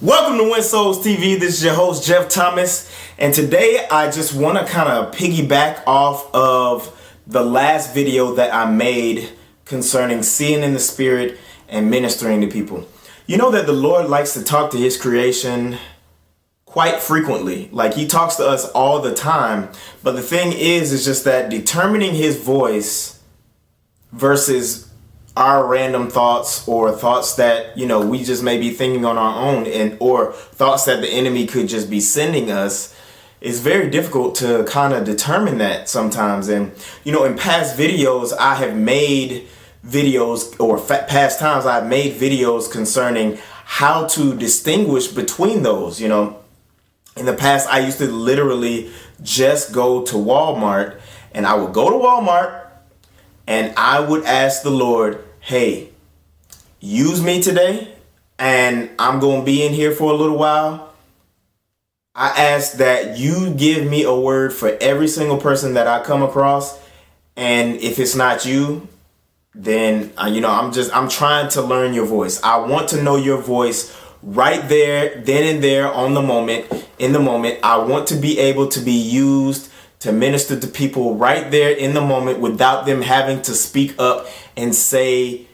Welcome to Win Souls TV. This is your host, Jeff Thomas. And today I just want to kind of piggyback off of the last video that I made concerning seeing in the spirit and ministering to people. You know that the Lord likes to talk to his creation quite frequently. Like, he talks to us all the time. But the thing is just that determining his voice versus our random thoughts or thoughts that, we just may be thinking on our own or thoughts that the enemy could just be sending us is very difficult to kind of determine that sometimes. And, in past videos, I have made videos or past times I've made videos concerning how to distinguish between those. In the past, I used to literally just go to Walmart, and I would go to Walmart and I would ask the Lord, hey, use me today, and I'm going to be in here for a little while. I ask that you give me a word for every single person that I come across. And if it's not you, then, I'm trying to learn your voice. I want to know your voice right there, then and there, in the moment. I want to be able to be used to minister to people right there in the moment without them having to speak up and say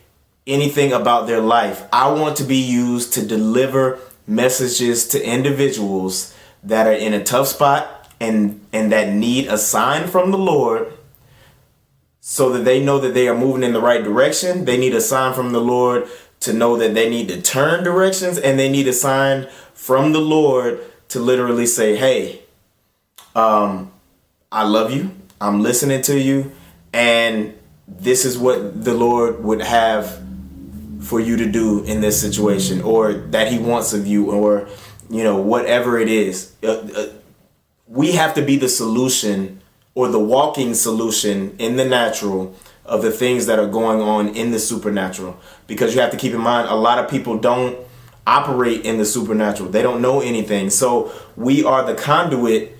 anything about their life. I want to be used to deliver messages to individuals that are in a tough spot and that need a sign from the Lord so that they know that they are moving in the right direction. They need a sign from the Lord to know that they need to turn directions, and they need a sign from the Lord to literally say, hey, I love you, I'm listening to you, and this is what the Lord would have for you to do in this situation, or that he wants of you, or, whatever it is. We have to be the solution or the walking solution in the natural of the things that are going on in the supernatural. Because you have to keep in mind, a lot of people don't operate in the supernatural. They don't know anything. So we are the conduit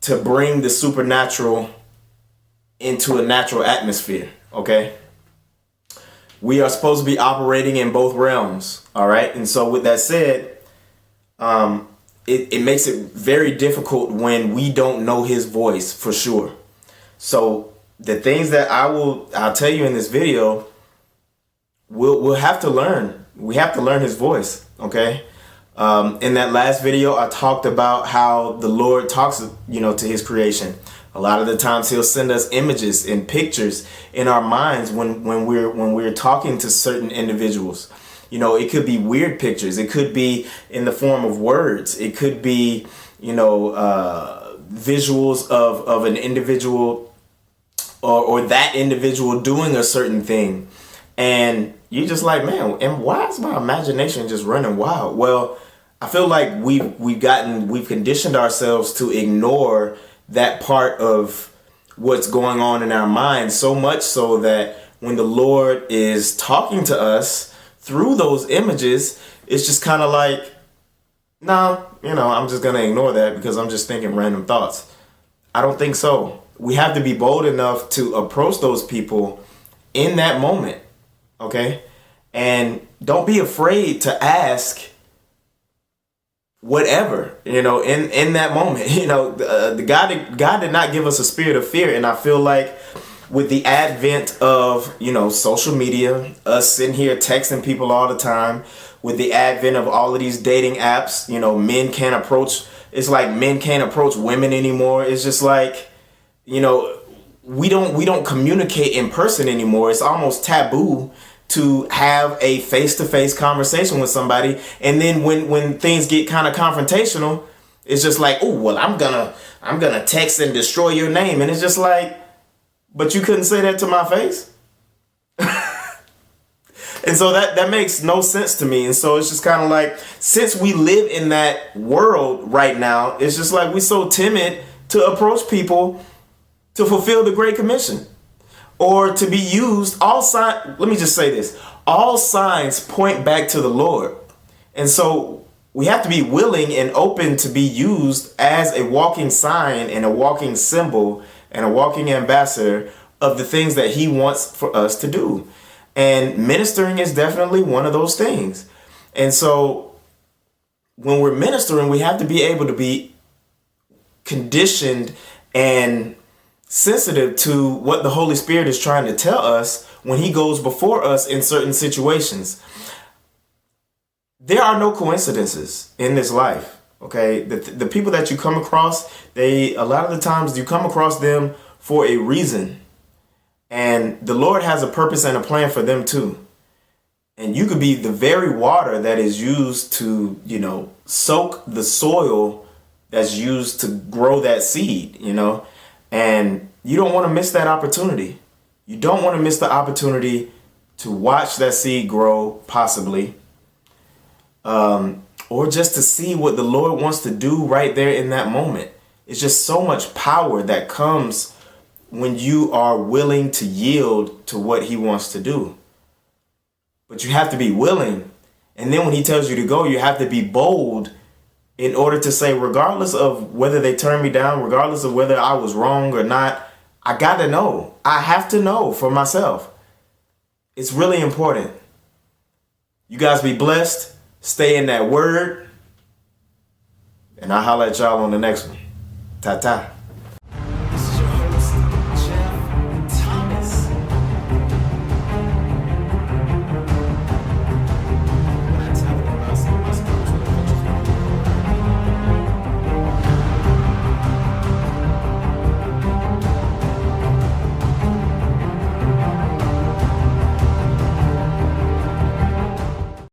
to bring the supernatural into a natural atmosphere, okay? We are supposed to be operating in both realms, all right? And so with that said, it makes it very difficult when we don't know his voice for sure. So the things that I'll tell you in this video, we'll have to learn. We have to learn his voice, okay? In that last video, I talked about how the Lord talks, to his creation. A lot of the times he'll send us images and pictures in our minds when we're talking to certain individuals. It could be weird pictures. It could be in the form of words. It could be, visuals of an individual or that individual doing a certain thing. And you're just like, man, and why is my imagination just running wild? Well, I feel like we've conditioned ourselves to ignore that part of what's going on in our minds, so much so that when the Lord is talking to us through those images, it's just kind of like, no, I'm just going to ignore that because I'm just thinking random thoughts. I don't think so. We have to be bold enough to approach those people in that moment, okay? And don't be afraid to ask whatever, in that moment. The God did not give us a spirit of fear. And I feel like with the advent of, social media, us sitting here texting people all the time, with the advent of all of these dating apps, men can't approach women anymore. It's just like, we don't communicate in person anymore. It's almost taboo to have a face-to-face conversation with somebody. And then when things get kind of confrontational, it's just like, oh, well, I'm gonna text and destroy your name. And it's just like, but you couldn't say that to my face. And so that makes no sense to me. And so it's just kind of like, since we live in that world right now, it's just like we're so timid to approach people to fulfill the Great Commission or to be used. Let me just say this. All signs point back to the Lord. And so we have to be willing and open to be used as a walking sign and a walking symbol and a walking ambassador of the things that he wants for us to do. And ministering is definitely one of those things. And so when we're ministering, we have to be able to be conditioned and sensitive to what the Holy Spirit is trying to tell us when he goes before us in certain situations. There are no coincidences in this life. Okay, the people that you come across, a lot of the times you come across them for a reason, and the Lord has a purpose and a plan for them too. And you could be the very water that is used to, soak the soil that's used to grow that seed, and you don't want to miss that opportunity. You don't want to miss the opportunity to watch that seed grow, possibly. Or just to see what the Lord wants to do right there in that moment. It's just so much power that comes when you are willing to yield to what he wants to do. But you have to be willing. And then when he tells you to go, you have to be bold in order to say, regardless of whether they turn me down, regardless of whether I was wrong or not, I got to know. I have to know for myself. It's really important. You guys be blessed. Stay in that word. And I'll holler at y'all on the next one. Ta-ta.